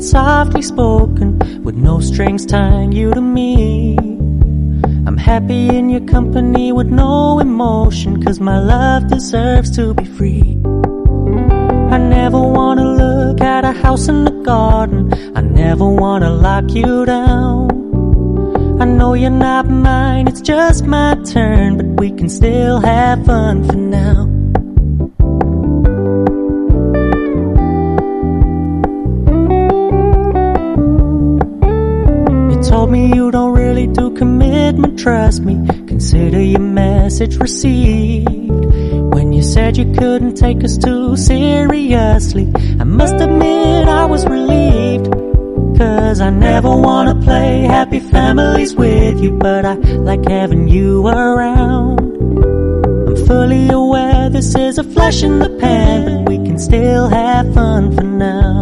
it's softly spoken, with no strings tying you to me. I'm happy in your company with no emotion, 'cause my love deserves to be free. I never wanna look at a house in the garden, I never wanna lock you down. I know you're not mine, it's just my turn, but we can still have fun for now. You told me you don't really do commitment, trust me, consider your message received. When you said you couldn't take us too seriously, I must admit I was relieved. 'Cause I never wanna play happy families with you, but I like having you around. I'm fully aware this is a flash in the pan, but we can still have fun for now.